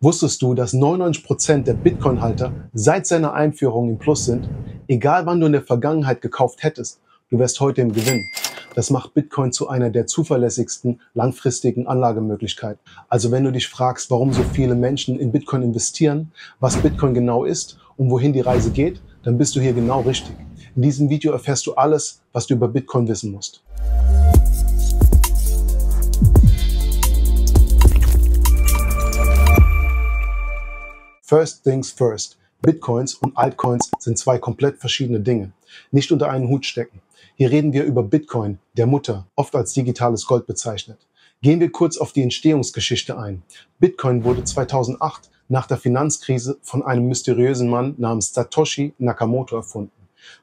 Wusstest du, dass 99% der Bitcoin-Halter seit seiner Einführung im Plus sind? Egal wann du in der Vergangenheit gekauft hättest, du wärst heute im Gewinn. Das macht Bitcoin zu einer der zuverlässigsten langfristigen Anlagemöglichkeiten. Also wenn du dich fragst, warum so viele Menschen in Bitcoin investieren, was Bitcoin genau ist und wohin die Reise geht, dann bist du hier genau richtig. In diesem Video erfährst du alles, was du über Bitcoin wissen musst. First things first. Bitcoins und Altcoins sind zwei komplett verschiedene Dinge. Nicht unter einen Hut stecken. Hier reden wir über Bitcoin, der Mutter, oft als digitales Gold bezeichnet. Gehen wir kurz auf die Entstehungsgeschichte ein. Bitcoin wurde 2008 nach der Finanzkrise von einem mysteriösen Mann namens Satoshi Nakamoto erfunden.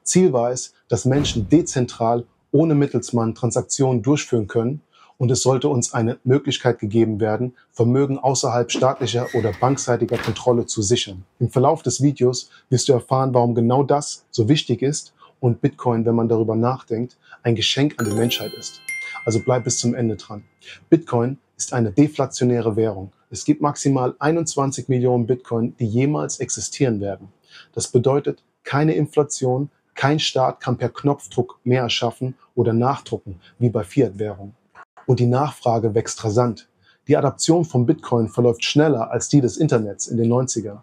Ziel war es, dass Menschen dezentral, ohne Mittelsmann Transaktionen durchführen können, und es sollte uns eine Möglichkeit gegeben werden, Vermögen außerhalb staatlicher oder bankseitiger Kontrolle zu sichern. Im Verlauf des Videos wirst du erfahren, warum genau das so wichtig ist und Bitcoin, wenn man darüber nachdenkt, ein Geschenk an die Menschheit ist. Also bleib bis zum Ende dran. Bitcoin ist eine deflationäre Währung. Es gibt maximal 21 Millionen Bitcoin, die jemals existieren werden. Das bedeutet keine Inflation, kein Staat kann per Knopfdruck mehr erschaffen oder nachdrucken, wie bei Fiat-Währungen. Und die Nachfrage wächst rasant. Die Adaption von Bitcoin verläuft schneller als die des Internets in den 90er.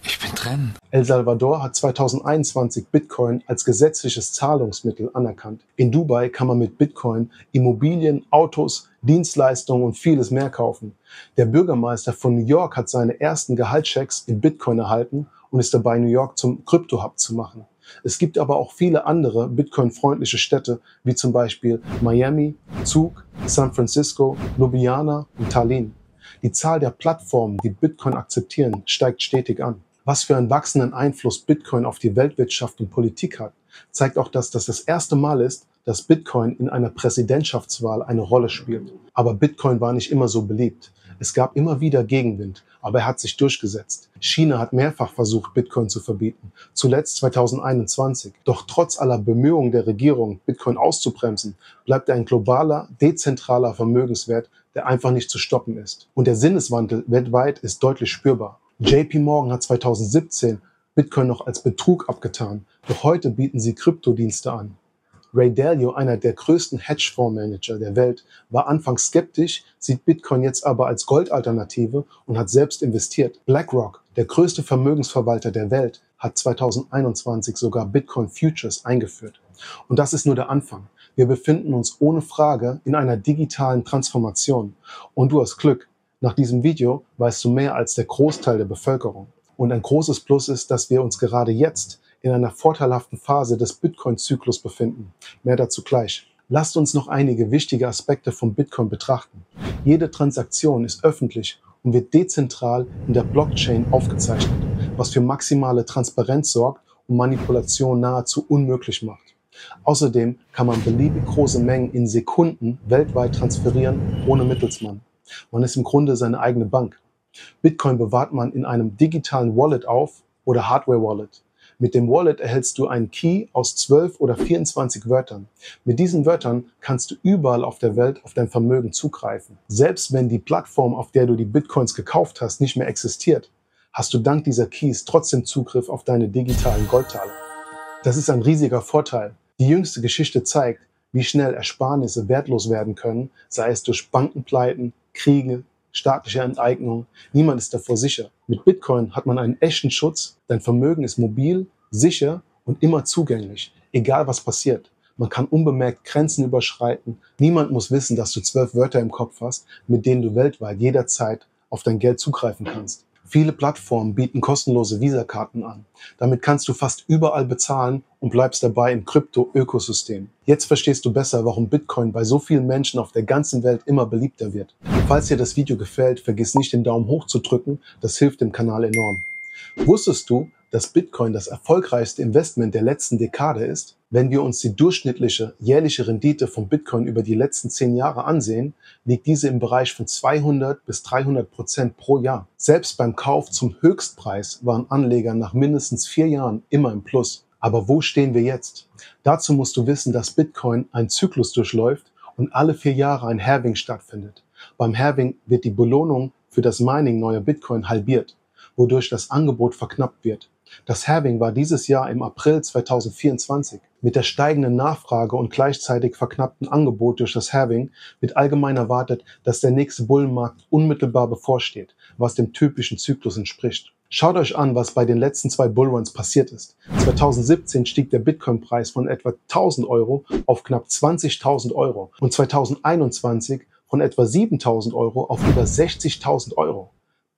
Ich bin drin. El Salvador hat 2021 Bitcoin als gesetzliches Zahlungsmittel anerkannt. In Dubai kann man mit Bitcoin Immobilien, Autos, Dienstleistungen und vieles mehr kaufen. Der Bürgermeister von New York hat seine ersten Gehaltschecks in Bitcoin erhalten und ist dabei, New York zum Krypto-Hub zu machen. Es gibt aber auch viele andere Bitcoin-freundliche Städte, wie zum Beispiel Miami, Zug, San Francisco, Ljubljana und Tallinn. Die Zahl der Plattformen, die Bitcoin akzeptieren, steigt stetig an. Was für einen wachsenden Einfluss Bitcoin auf die Weltwirtschaft und Politik hat, zeigt auch, dass das erste Mal ist, dass Bitcoin in einer Präsidentschaftswahl eine Rolle spielt. Aber Bitcoin war nicht immer so beliebt. Es gab immer wieder Gegenwind, aber er hat sich durchgesetzt. China hat mehrfach versucht, Bitcoin zu verbieten, zuletzt 2021. Doch trotz aller Bemühungen der Regierung, Bitcoin auszubremsen, bleibt er ein globaler, dezentraler Vermögenswert, der einfach nicht zu stoppen ist. Und der Sinneswandel weltweit ist deutlich spürbar. JP Morgan hat 2017 Bitcoin noch als Betrug abgetan, doch heute bieten sie Kryptodienste an. Ray Dalio, einer der größten Hedgefondsmanager der Welt, war anfangs skeptisch, sieht Bitcoin jetzt aber als Goldalternative und hat selbst investiert. BlackRock, der größte Vermögensverwalter der Welt, hat 2021 sogar Bitcoin Futures eingeführt. Und das ist nur der Anfang. Wir befinden uns ohne Frage in einer digitalen Transformation. Und du hast Glück. Nach diesem Video weißt du mehr als der Großteil der Bevölkerung. Und ein großes Plus ist, dass wir uns gerade jetzt in einer vorteilhaften Phase des Bitcoin-Zyklus befinden. Mehr dazu gleich. Lasst uns noch einige wichtige Aspekte von Bitcoin betrachten. Jede Transaktion ist öffentlich und wird dezentral in der Blockchain aufgezeichnet, was für maximale Transparenz sorgt und Manipulation nahezu unmöglich macht. Außerdem kann man beliebig große Mengen in Sekunden weltweit transferieren, ohne Mittelsmann. Man ist im Grunde seine eigene Bank. Bitcoin bewahrt man in einem digitalen Wallet auf oder Hardware-Wallet. Mit dem Wallet erhältst du einen Key aus 12 oder 24 Wörtern. Mit diesen Wörtern kannst du überall auf der Welt auf dein Vermögen zugreifen. Selbst wenn die Plattform, auf der du die Bitcoins gekauft hast, nicht mehr existiert, hast du dank dieser Keys trotzdem Zugriff auf deine digitalen Goldtaler. Das ist ein riesiger Vorteil. Die jüngste Geschichte zeigt, wie schnell Ersparnisse wertlos werden können, sei es durch Bankenpleiten, Kriege, staatliche Enteignung. Niemand ist davor sicher. Mit Bitcoin hat man einen echten Schutz. Dein Vermögen ist mobil, sicher und immer zugänglich, egal was passiert. Man kann unbemerkt Grenzen überschreiten. Niemand muss wissen, dass du 12 Wörter im Kopf hast, mit denen du weltweit jederzeit auf dein Geld zugreifen kannst. Viele Plattformen bieten kostenlose Visa-Karten an. Damit kannst du fast überall bezahlen und bleibst dabei im Krypto-Ökosystem. Jetzt verstehst du besser, warum Bitcoin bei so vielen Menschen auf der ganzen Welt immer beliebter wird. Falls dir das Video gefällt, vergiss nicht, den Daumen hoch zu drücken. Das hilft dem Kanal enorm. Wusstest du, dass Bitcoin das erfolgreichste Investment der letzten Dekade ist? Wenn wir uns die durchschnittliche jährliche Rendite von Bitcoin über die letzten 10 Jahre ansehen, liegt diese im Bereich von 200 bis 300% pro Jahr. Selbst beim Kauf zum Höchstpreis waren Anleger nach mindestens 4 Jahren immer im Plus. Aber wo stehen wir jetzt? Dazu musst du wissen, dass Bitcoin einen Zyklus durchläuft und alle 4 Jahre ein Halving stattfindet. Beim Halving wird die Belohnung für das Mining neuer Bitcoin halbiert, wodurch das Angebot verknappt wird. Das Halving war dieses Jahr im April 2024. Mit der steigenden Nachfrage und gleichzeitig verknappten Angebot durch das Halving wird allgemein erwartet, dass der nächste Bullenmarkt unmittelbar bevorsteht, was dem typischen Zyklus entspricht. Schaut euch an, was bei den letzten 2 Bullruns passiert ist. 2017 stieg der Bitcoin-Preis von etwa 1.000 Euro auf knapp 20.000 Euro und 2021 von etwa 7.000 Euro auf über 60.000 Euro.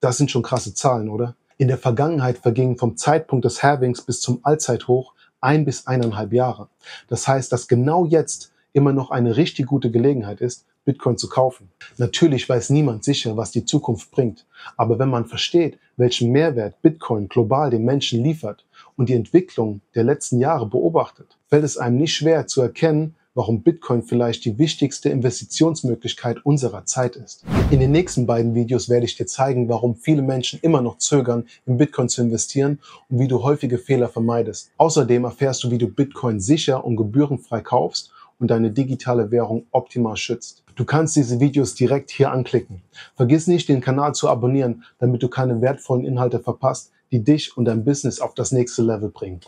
Das sind schon krasse Zahlen, oder? In der Vergangenheit vergingen vom Zeitpunkt des Halvings bis zum Allzeithoch 1 bis 1,5 Jahre. Das heißt, dass genau jetzt immer noch eine richtig gute Gelegenheit ist, Bitcoin zu kaufen. Natürlich weiß niemand sicher, was die Zukunft bringt. Aber wenn man versteht, welchen Mehrwert Bitcoin global den Menschen liefert und die Entwicklung der letzten Jahre beobachtet, fällt es einem nicht schwer zu erkennen, warum Bitcoin vielleicht die wichtigste Investitionsmöglichkeit unserer Zeit ist. In den nächsten beiden Videos werde ich dir zeigen, warum viele Menschen immer noch zögern, in Bitcoin zu investieren und wie du häufige Fehler vermeidest. Außerdem erfährst du, wie du Bitcoin sicher und gebührenfrei kaufst und deine digitale Währung optimal schützt. Du kannst diese Videos direkt hier anklicken. Vergiss nicht, den Kanal zu abonnieren, damit du keine wertvollen Inhalte verpasst, die dich und dein Business auf das nächste Level bringen.